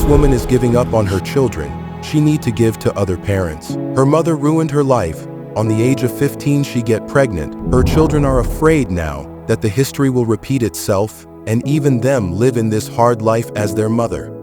This woman is giving up on her children. She need to give to other parents. Her mother ruined her life. On the age of 15, she get pregnant. Her children are afraid now that the history will repeat itself, and even them live in this hard life as their mother.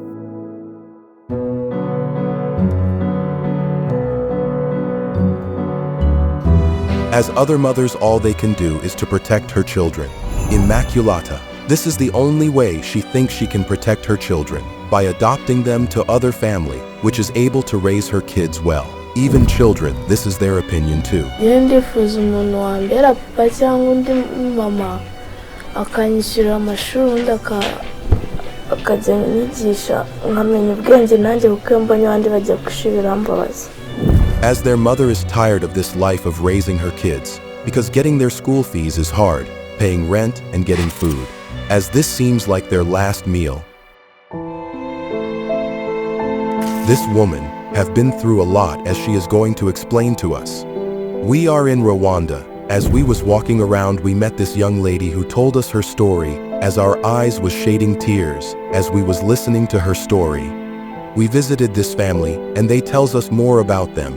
As other mothers, all they can do is to protect her children. Immaculata. This is the only way she thinks she can protect her children, by adopting them to other family, which is able to raise her kids well. Even children, this is their opinion too. As their mother is tired of this life of raising her kids, because getting their school fees is hard, paying rent and getting food, as this seems like their last meal. This woman have been through a lot, as she is going to explain to us. We are in Rwanda. As we was walking around, we met this young lady who told us her story, as our eyes was shading tears as we was listening to her story. We visited this family and they tells us more about them.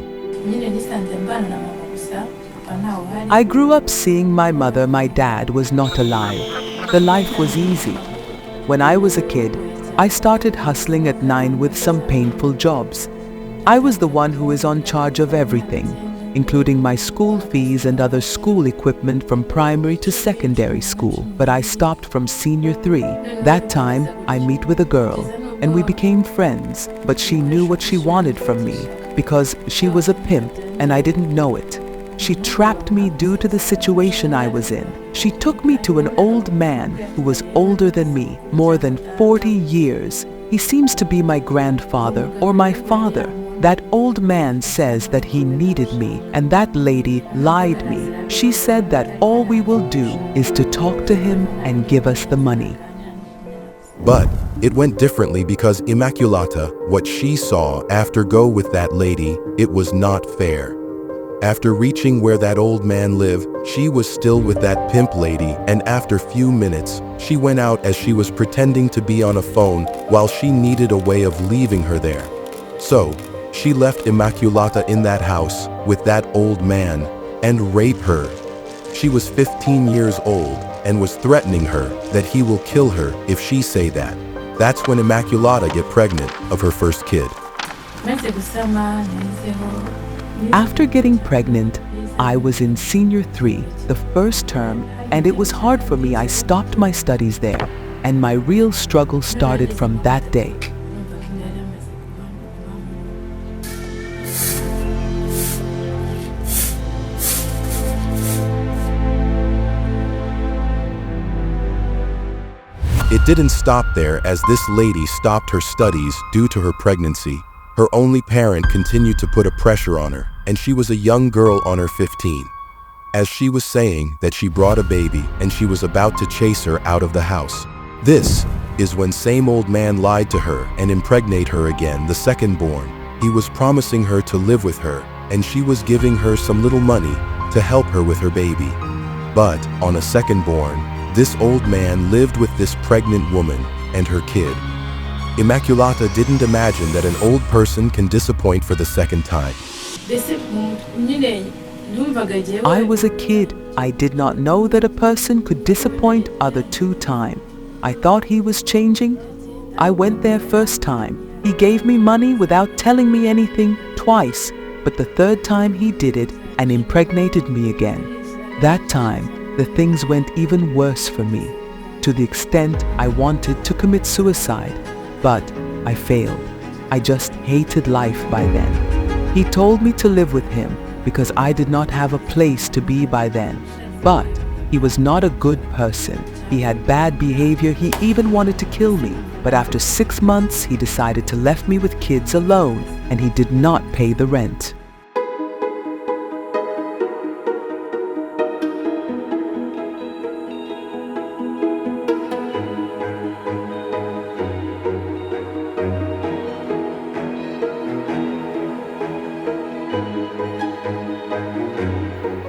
I grew up seeing my mother, my dad was not alive. The life was easy. When I was a kid, I started hustling at 9 with some painful jobs. I was the one who is on charge of everything, including my school fees and other school equipment from primary to secondary school. But I stopped from senior 3. That time, I meet with a girl, and we became friends, but she knew what she wanted from me, because she was a pimp and I didn't know it. She trapped me due to the situation I was in. She took me to an old man who was older than me, more than 40 years. He seems to be my grandfather or my father. That old man says that he needed me, and that lady lied me. She said that all we will do is to talk to him and give us the money. But it went differently, because Immaculata, what she saw after go with that lady, it was not fair. After reaching where that old man lived, she was still with that pimp lady, and after few minutes, she went out as she was pretending to be on a phone while she needed a way of leaving her there. So, she left Immaculata in that house with that old man and raped her. She was 15 years old and was threatening her that he will kill her if she say that. That's when Immaculata get pregnant of her first kid. After getting pregnant, I was in senior 3, the first term, and it was hard for me. I stopped my studies there, and my real struggle started from that day. It didn't stop there, as this lady stopped her studies due to her pregnancy. Her only parent continued to put a pressure on her, and she was a young girl on her 15. As she was saying that she brought a baby and she was about to chase her out of the house. This is when same old man lied to her and impregnate her again, the second born. He was promising her to live with her, and she was giving her some little money to help her with her baby. But on a second born, this old man lived with this pregnant woman and her kid. Immaculata didn't imagine that an old person can disappoint for the second time. I was a kid. I did not know that a person could disappoint other 2 times. I thought he was changing. I went there first time. He gave me money without telling me anything twice, but the third time he did it and impregnated me again. That time, the things went even worse for me, to the extent I wanted to commit suicide. But I failed. I just hated life by then. He told me to live with him because I did not have a place to be by then. But he was not a good person. He had bad behavior. He even wanted to kill me. But after 6 months, he decided to leave me with kids alone, and he did not pay the rent.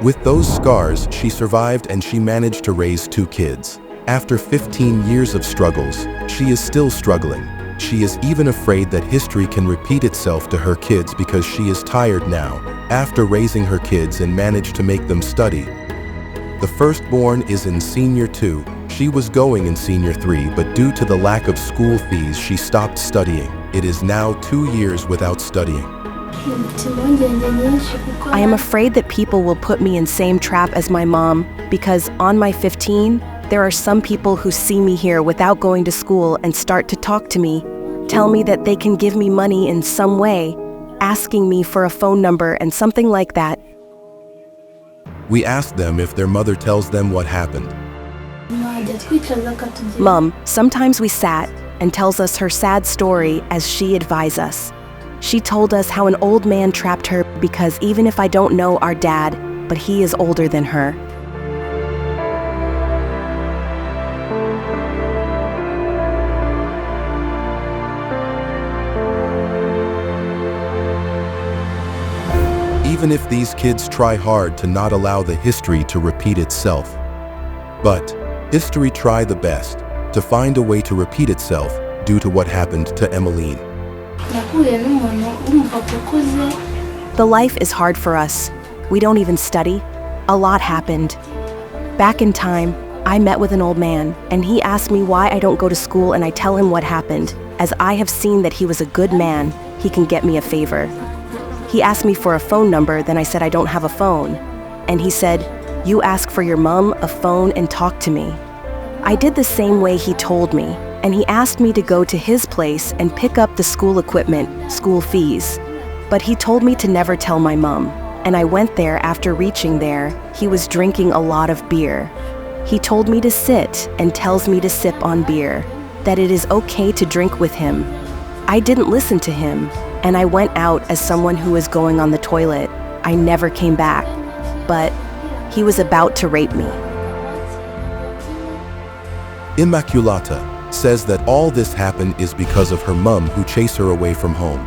With those scars, she survived and she managed to raise 2 kids. After 15 years of struggles, she is still struggling. She is even afraid that history can repeat itself to her kids because she is tired now, after raising her kids and managed to make them study. The firstborn is in Senior 2. She was going in Senior 3, but due to the lack of school fees, she stopped studying. It is now 2 years without studying. I am afraid that people will put me in same trap as my mom because on my 15, there are some people who see me here without going to school and start to talk to me, tell me that they can give me money in some way, asking me for a phone number and something like that. We asked them if their mother tells them what happened. Mom, sometimes we sat and tells us her sad story as she advised us. She told us how an old man trapped her because even if I don't know our dad, but he is older than her. Even if these kids try hard to not allow the history to repeat itself. But history try the best to find a way to repeat itself due to what happened to Emmeline. The life is hard for us. We don't even study. A lot happened. Back in time, I met with an old man, and he asked me why I don't go to school, and I tell him what happened. As I have seen that he was a good man, he can get me a favor. He asked me for a phone number, then I said I don't have a phone. And he said, "You ask for your mom a phone and talk to me." I did the same way he told me, and he asked me to go to his place and pick up the school equipment, school fees. But he told me to never tell my mom, and I went there. After reaching there, he was drinking a lot of beer. He told me to sit and tells me to sip on beer, that it is okay to drink with him. I didn't listen to him, and I went out as someone who was going on the toilet. I never came back, but he was about to rape me. Immaculata says that all this happened is because of her mum who chased her away from home.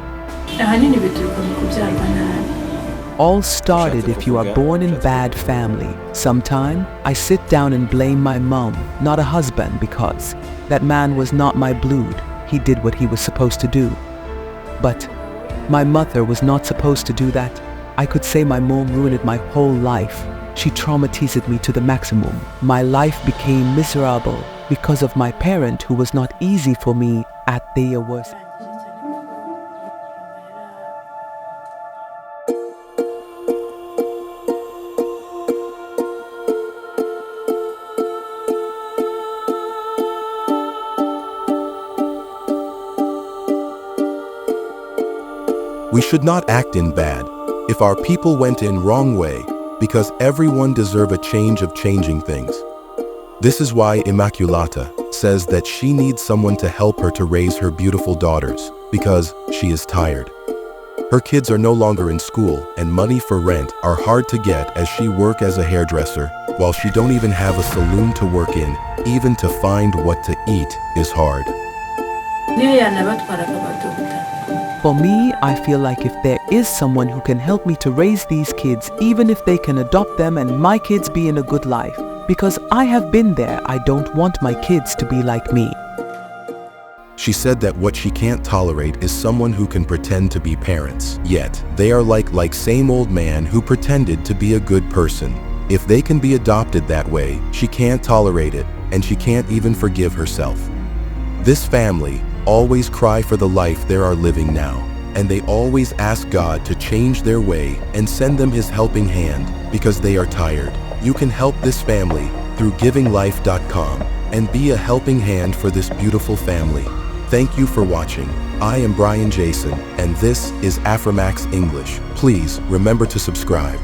All started if you are born in bad family. Sometime I sit down and blame my mom, not a husband, because that man was not my blood. He did what he was supposed to do. But my mother was not supposed to do that. I could say my mom ruined my whole life. She traumatized me to the maximum. My life became miserable because of my parent who was not easy for me at their worst. We should not act in bad if our people went in wrong way, because everyone deserve a change of changing things. This is why Immaculata says that she needs someone to help her to raise her beautiful daughters, because she is tired. Her kids are no longer in school, and money for rent are hard to get as she work as a hairdresser, while she don't even have a saloon to work in. Even to find what to eat is hard. For me, I feel like if there is someone who can help me to raise these kids, even if they can adopt them and my kids be in a good life, because I have been there, I don't want my kids to be like me. She said that what she can't tolerate is someone who can pretend to be parents, yet they are like same old man who pretended to be a good person. If they can be adopted that way, she can't tolerate it, and she can't even forgive herself. This family always cry for the life they are living now, and they always ask God to change their way and send them His helping hand because they are tired. You can help this family through givinglife.com and be a helping hand for this beautiful family. Thank you for watching. I am Brian Jason, and this is Afrimax English. Please remember to subscribe.